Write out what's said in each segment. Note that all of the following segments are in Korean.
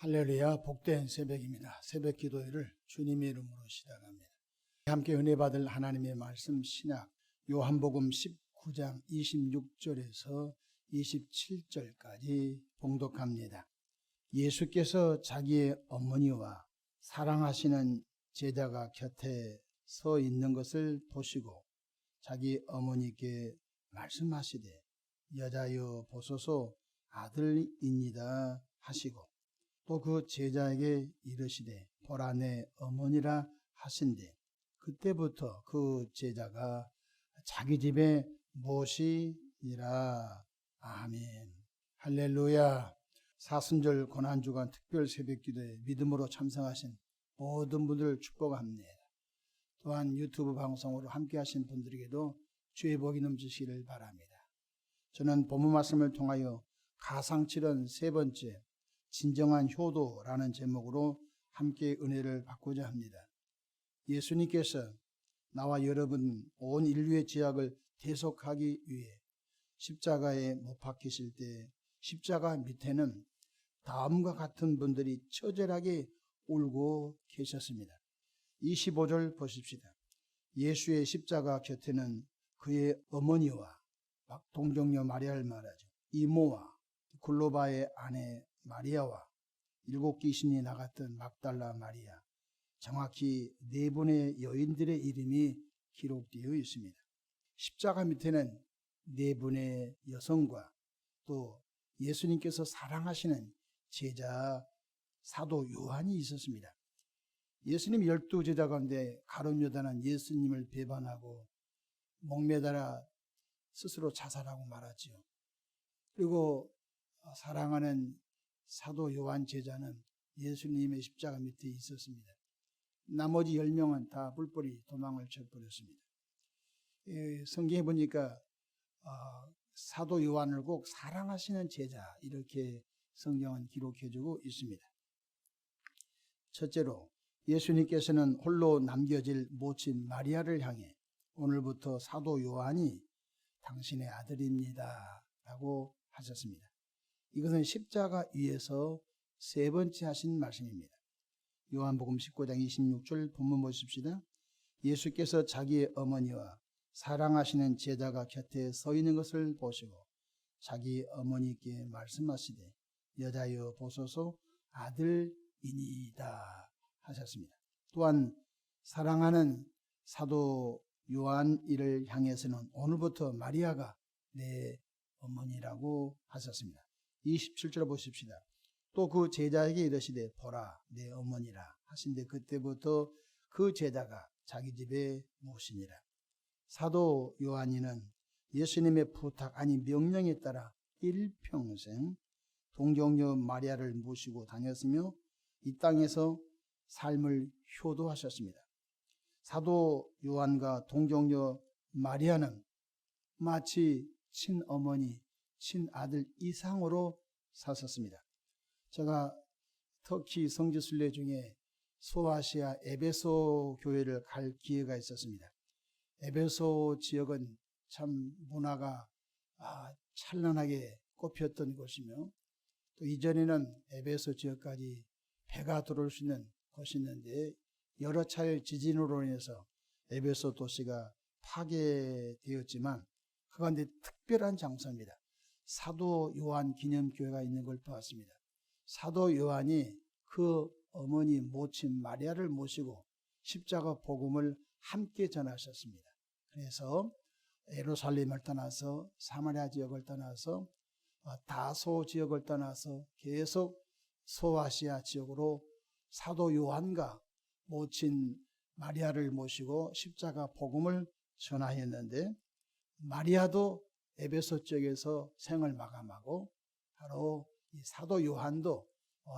할렐루야, 복된 새벽입니다. 새벽 기도회를 주님의 이름으로 시작합니다. 함께 은혜 받을 하나님의 말씀 신약 요한복음 19장 26절에서 27절까지 봉독합니다. 예수께서 자기의 어머니와 사랑하시는 제자가 곁에 서 있는 것을 보시고 자기 어머니께 말씀하시되 여자여 보소서 아들입니다 하시고 또 그 제자에게 이르시되 보라 내 어머니라 하신대 그때부터 그 제자가 자기 집에 모시니라. 아멘. 할렐루야. 사순절 고난주간 특별 새벽기도에 믿음으로 참석하신 모든 분들을 축복합니다. 또한 유튜브 방송으로 함께하신 분들에게도 주의 복이 넘치시기를 바랍니다. 저는 본문 말씀을 통하여 가상칠언 세 번째 진정한 효도라는 제목으로 함께 은혜를 받고자 합니다. 예수님께서 나와 여러분 온 인류의 죄악을 대속하기 위해 십자가에 못 박히실 때 십자가 밑에는 다음과 같은 분들이 처절하게 울고 계셨습니다. 25절 보십시다. 예수의 십자가 곁에는 그의 어머니와 동정녀 마리아를 말하죠. 이모와 글로바의 아내 마리아와 일곱 귀신이 나갔던 막달라 마리아, 정확히 네 분의 여인들의 이름이 기록되어 있습니다. 십자가 밑에는 네 분의 여성과 또 예수님께서 사랑하시는 제자 사도 요한이 있었습니다. 예수님 12제자 가운데 가룟 유다는 예수님을 배반하고 목매달아 스스로 자살하고 말았지요. 그리고 사랑하는 사도 요한 제자는 예수님의 십자가 밑에 있었습니다. 나머지 10명은 다 뿔뿔이 도망을 쳐버렸습니다. 성경에 보니까 사도 요한을 꼭 사랑하시는 제자 이렇게 성경은 기록해주고 있습니다. 첫째로 예수님께서는 홀로 남겨질 모친 마리아를 향해 오늘부터 사도 요한이 당신의 아들입니다 라고 하셨습니다. 이것은 십자가 위에서 세 번째 하신 말씀입니다. 요한복음 19장 26절 본문 보십시다. 예수께서 자기의 어머니와 사랑하시는 제자가 곁에 서 있는 것을 보시고 자기 어머니께 말씀하시되 여자여 보소서 아들이니이다 하셨습니다. 또한 사랑하는 사도 요한 이를 향해서는 오늘부터 마리아가 내 어머니라고 하셨습니다. 27절 보십시다. 또 그 제자에게 이르시되 보라 내 어머니라 하신데 그때부터 그 제자가 자기 집에 모시니라. 사도 요한이는 예수님의 부탁 아니 명령에 따라 일평생 동정녀 마리아를 모시고 다녔으며 이 땅에서 삶을 효도하셨습니다. 사도 요한과 동정녀 마리아는 마치 친어머니, 친아들 이상으로 사셨습니다. 제가 터키 성지순례 중에 소아시아 에베소 교회를 갈 기회가 있었습니다. 에베소 지역은 참 문화가 찬란하게 꽃폈던 곳이며 또 이전에는 에베소 지역까지 배가 들어올 수 있는 곳이 있는데 여러 차례 지진으로 인해서 에베소 도시가 파괴되었지만 그 가운데 특별한 장소입니다. 사도 요한 기념교회가 있는 걸 보았습니다. 사도 요한이 그 어머니 모친 마리아를 모시고 십자가 복음을 함께 전하셨습니다. 그래서 예루살렘을 떠나서 사마리아 지역을 떠나서 다소 지역을 떠나서 계속 소아시아 지역으로 사도 요한과 모친 마리아를 모시고 십자가 복음을 전하였는데 마리아도 에베소 지역에서 생을 마감하고 바로 이 사도 요한도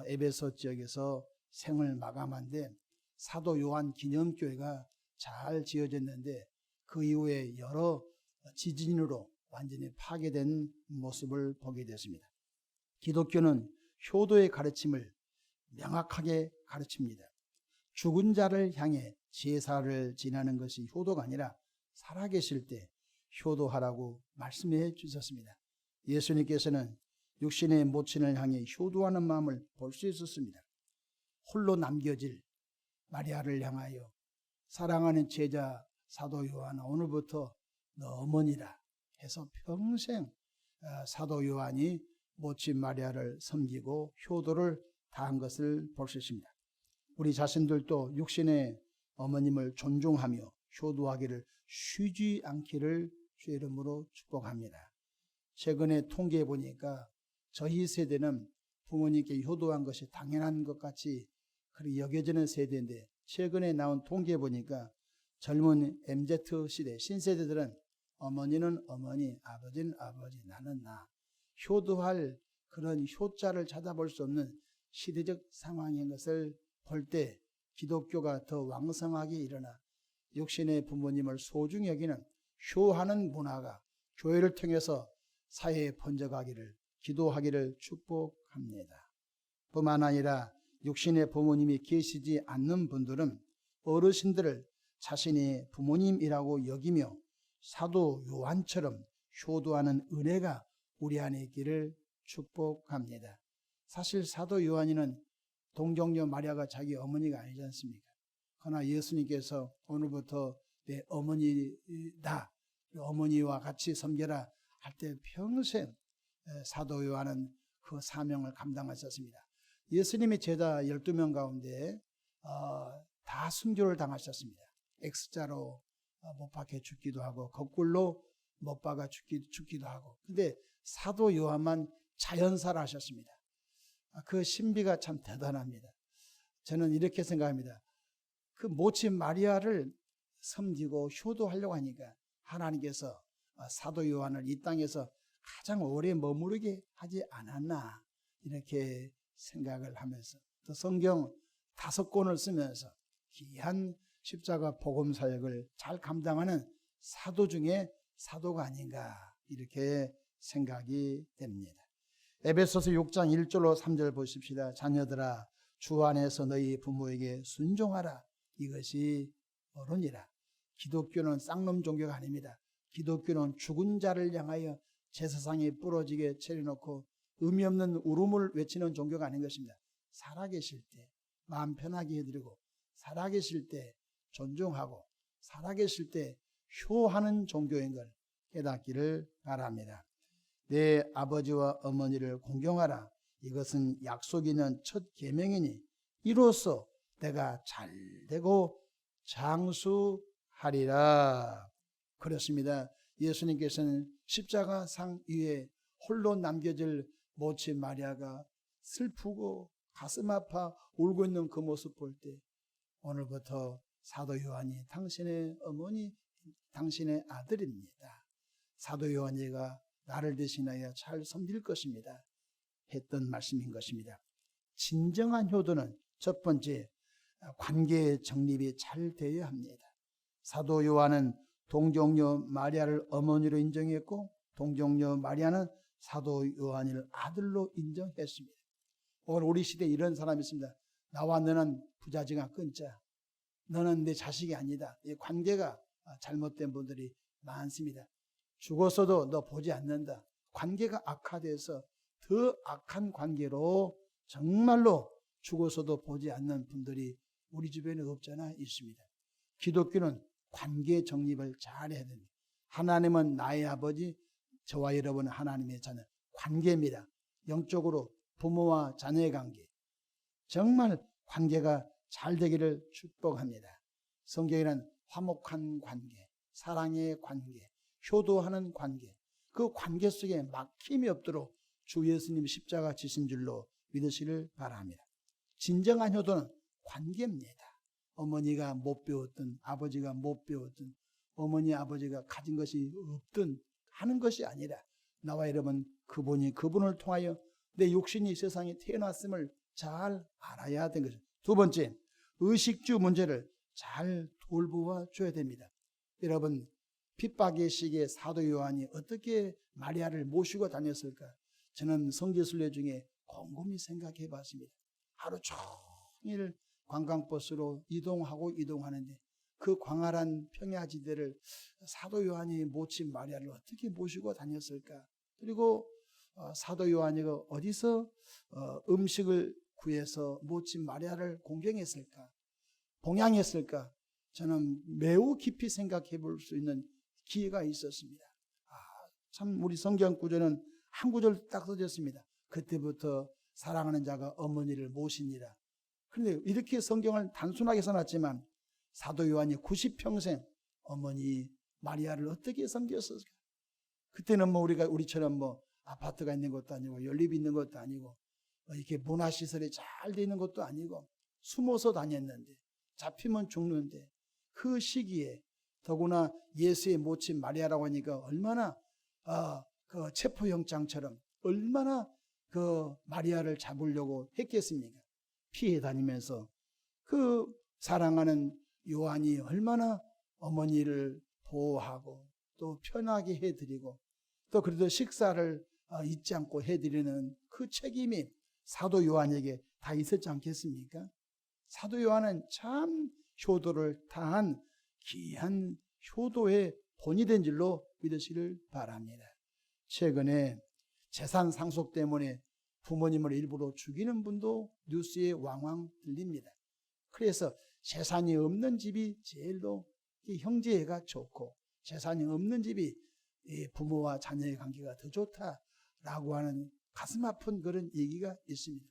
에베소 지역에서 생을 마감한데 사도 요한 기념교회가 잘 지어졌는데 그 이후에 여러 지진으로 완전히 파괴된 모습을 보게 됐습니다. 기독교는 효도의 가르침을 명확하게 가르칩니다. 죽은 자를 향해 제사를 지내는 것이 효도가 아니라 살아계실 때 효도하라고 말씀해 주셨습니다. 예수님께서는 육신의 모친을 향해 효도하는 마음을 볼 수 있었습니다. 홀로 남겨질 마리아를 향하여 사랑하는 제자 사도 요한아, 오늘부터 너 어머니라 해서 평생 사도 요한이 모친 마리아를 섬기고 효도를 다한 것을 볼 수 있습니다. 우리 자신들도 육신의 어머님을 존중하며 효도하기를 쉬지 않기를 주의 이름으로 축복합니다. 최근에 통계해 보니까 저희 세대는 부모님께 효도한 것이 당연한 것 같이 그렇게 여겨지는 세대인데, 최근에 나온 통계해 보니까 젊은 MZ 시대 신세대들은 어머니는 어머니, 아버지는 아버지, 나는 나, 효도할 그런 효자를 찾아볼 수 없는 시대적 상황인 것을 볼 때 기독교가 더 왕성하게 일어나 육신의 부모님을 소중히 여기는 효하는 문화가 교회를 통해서 사회에 번져가기를 기도하기를 축복합니다. 뿐만 아니라 육신의 부모님이 계시지 않는 분들은 어르신들을 자신의 부모님이라고 여기며 사도 요한처럼 효도하는 은혜가 우리 안에 있기를 축복합니다. 사실 사도 요한이는 동정녀 마리아가 자기 어머니가 아니지 않습니까? 그러나 예수님께서 오늘부터 내 어머니다, 어머니와 같이 섬겨라 할 때 평생 사도 요한은 그 사명을 감당하셨습니다. 예수님의 제자 12명 가운데 다 순교를 당하셨습니다. X자로 못 박혀 죽기도 하고 거꾸로 못 박아 죽기도 하고, 근데 사도 요한만 자연사를 하셨습니다. 그 신비가 참 대단합니다. 저는 이렇게 생각합니다. 그 모친 마리아를 섬기고 효도하려고 하니까 하나님께서 사도 요한을 이 땅에서 가장 오래 머무르게 하지 않았나, 이렇게 생각을 하면서 또 성경 5권을 쓰면서 귀한 십자가 복음 사역을 잘 감당하는 사도 중에 사도가 아닌가, 이렇게 생각이 됩니다. 에베소서 6장 1절로 3절 보십시다. 자녀들아, 주 안에서 너희 부모에게 순종하라. 이것이 옳으니라. 기독교는 쌍놈 종교가 아닙니다. 기독교는 죽은 자를 향하여 제사상에 부러지게 차려놓고 의미 없는 울음을 외치는 종교가 아닌 것입니다. 살아계실 때 마음 편하게 해드리고, 살아계실 때 존중하고, 살아계실 때 효하는 종교인 걸 깨닫기를 바랍니다. 내 아버지와 어머니를 공경하라. 이것은 약속이 있는 첫 계명이니 이로써 내가 잘되고 장수하리라. 그렇습니다. 예수님께서는 십자가 상 위에 홀로 남겨질 모친 마리아가 슬프고 가슴 아파 울고 있는 그 모습 볼 때, 오늘부터 사도 요한이 당신의 어머니, 당신의 아들입니다. 사도 요한이가 나를 대신하여 잘 섬길 것입니다 했던 말씀인 것입니다. 진정한 효도는 첫 번째, 관계의 정립이 잘 되어야 합니다. 사도 요한은 동정녀 마리아를 어머니로 인정했고, 동정녀 마리아는 사도 요한을 아들로 인정했습니다. 오늘 우리 시대에 이런 사람이 있습니다. 나와 너는 부자지가 끊자, 너는 내 자식이 아니다. 이 관계가 잘못된 분들이 많습니다. 죽었어도 너 보지 않는다. 관계가 악화돼서 더 악한 관계로 정말로 죽어서도 보지 않는 분들이 우리 주변에 없잖아 있습니다. 기독교는 관계 정립을 잘 해야 됩니다. 하나님은 나의 아버지, 저와 여러분은 하나님의 자녀. 관계입니다. 영적으로 부모와 자녀의 관계, 정말 관계가 잘 되기를 축복합니다. 성경에는 화목한 관계, 사랑의 관계, 효도하는 관계, 그 관계 속에 막힘이 없도록 주 예수님 십자가 지신 줄로 믿으시길 바랍니다. 진정한 효도는 관계입니다. 어머니가 못 배웠든 아버지가 못 배웠든 어머니 아버지가 가진 것이 없든 하는 것이 아니라 나와 여러분 그분을 통하여 내 육신이 세상에 태어났음을 잘 알아야 되는 거죠. 두 번째, 의식주 문제를 잘 돌보아 줘야 됩니다. 여러분, 핍박의 시기에 사도 요한이 어떻게 마리아를 모시고 다녔을까? 저는 성지순례 중에 곰곰이 생각해 봤습니다. 하루 종일 관광버스로 이동하는데 그 광활한 평야지대를 사도 요한이 모친 마리아를 어떻게 모시고 다녔을까? 그리고 사도 요한이 어디서 음식을 구해서 모친 마리아를 공경했을까? 봉양했을까? 저는 매우 깊이 생각해 볼 수 있는 기회가 있었습니다. 참 우리 성경 구절은 한 구절 딱 써졌습니다. 그때부터 사랑하는 자가 어머니를 모시니라. 그런데 이렇게 성경을 단순하게 써놨지만 사도 요한이 90평생 어머니 마리아를 어떻게 섬겼을까? 그때는 우리처럼 아파트가 있는 것도 아니고 연립이 있는 것도 아니고 이렇게 문화시설이 잘 돼 있는 것도 아니고 숨어서 다녔는데 잡히면 죽는데 그 시기에 더구나 예수의 모친 마리아라고 하니까 얼마나 그 체포영장처럼 얼마나 그 마리아를 잡으려고 했겠습니까? 피해 다니면서 그 사랑하는 요한이 얼마나 어머니를 보호하고 또 편하게 해드리고 또 그래도 식사를 잊지 않고 해드리는 그 책임이 사도 요한에게 다 있었지 않겠습니까? 사도 요한은 참 효도를 다한 귀한 효도의 본이 된 줄로 믿으시길 바랍니다. 최근에 재산 상속 때문에 부모님을 일부러 죽이는 분도 뉴스에 왕왕 들립니다. 그래서 재산이 없는 집이 제일로 형제애가 좋고 재산이 없는 집이 부모와 자녀의 관계가 더 좋다라고 하는 가슴 아픈 그런 얘기가 있습니다.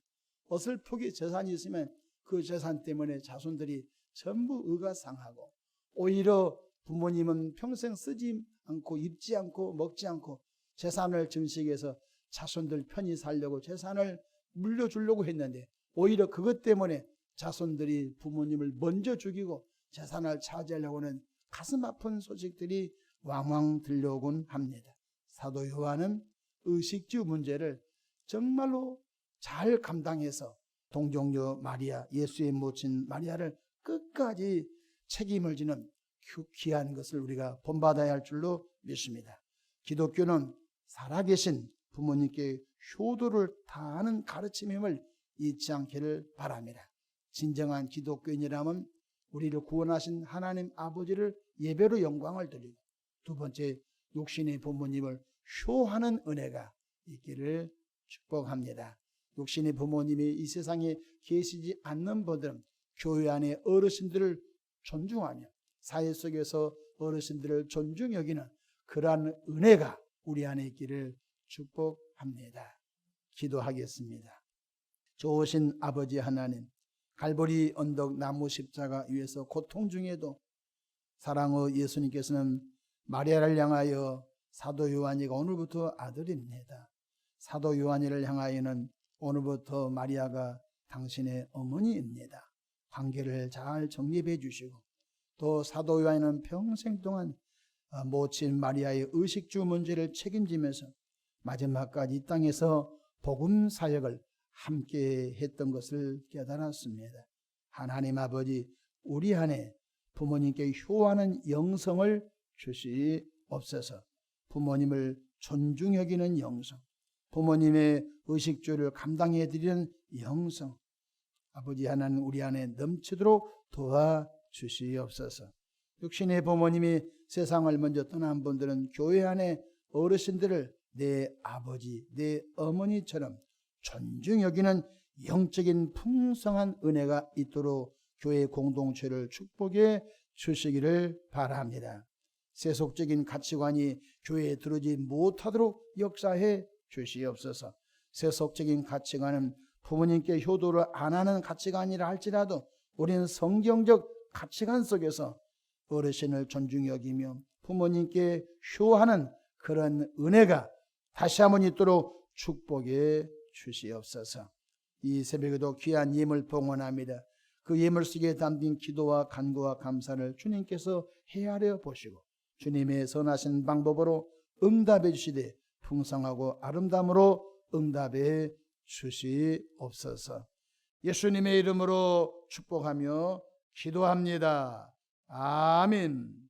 어설프게 재산이 있으면 그 재산 때문에 자손들이 전부 의가 상하고 오히려 부모님은 평생 쓰지 않고 입지 않고 먹지 않고 재산을 증식해서 자손들 편히 살려고 재산을 물려주려고 했는데 오히려 그것 때문에 자손들이 부모님을 먼저 죽이고 재산을 차지하려고 하는 가슴 아픈 소식들이 왕왕 들려오곤 합니다. 사도 요한은 의식주 문제를 정말로 잘 감당해서 동정녀 마리아, 예수의 모친 마리아를 끝까지 책임을 지는 귀한 것을 우리가 본받아야 할 줄로 믿습니다. 기독교는 살아계신 부모님께 효도를 다하는 가르침임을 잊지 않기를 바랍니다. 진정한 기독교인이라면 우리를 구원하신 하나님 아버지를 예배로 영광을 드리고 두 번째 육신의 부모님을 효하는 은혜가 있기를 축복합니다. 육신의 부모님이 이 세상에 계시지 않는 분들은 교회 안의 어르신들을 존중하며 사회 속에서 어르신들을 존중 여기는 그러한 은혜가 우리 안에 있기를 축복합니다. 기도하겠습니다. 좋으신 아버지 하나님, 갈보리 언덕 나무 십자가 위에서 고통 중에도 사랑의 예수님께서는 마리아를 향하여 사도 요한이가 오늘부터 아들입니다. 사도 요한이를 향하여는 오늘부터 마리아가 당신의 어머니입니다. 관계를 잘 정립해 주시고 또 사도 요한은 평생 동안 모친 마리아의 의식주 문제를 책임지면서 마지막까지 이 땅에서 복음 사역을 함께 했던 것을 깨달았습니다. 하나님 아버지, 우리 안에 부모님께 효하는 영성을 주시옵소서. 부모님을 존중 여기는 영성, 부모님의 의식주를 감당해 드리는 영성, 아버지 하나님 우리 안에 넘치도록 도와주시옵소서. 육신의 부모님이 세상을 먼저 떠난 분들은 교회 안에 어르신들을 내 아버지, 내 어머니처럼 존중 여기는 영적인 풍성한 은혜가 있도록 교회 공동체를 축복해 주시기를 바랍니다. 세속적인 가치관이 교회에 들어오지 못하도록 역사해 주시옵소서. 세속적인 가치관은 부모님께 효도를 안 하는 가치관이라 할지라도 우리는 성경적 가치관 속에서 어르신을 존중 여기며 부모님께 효하는 그런 은혜가 다시 한번 있도록 축복해 주시옵소서. 이 새벽에도 귀한 예물 봉헌합니다. 그 예물 속에 담긴 기도와 간구와 감사를 주님께서 헤아려 보시고 주님의 선하신 방법으로 응답해 주시되 풍성하고 아름다움으로 응답해 주시옵소서. 예수님의 이름으로 축복하며 기도합니다. 아멘.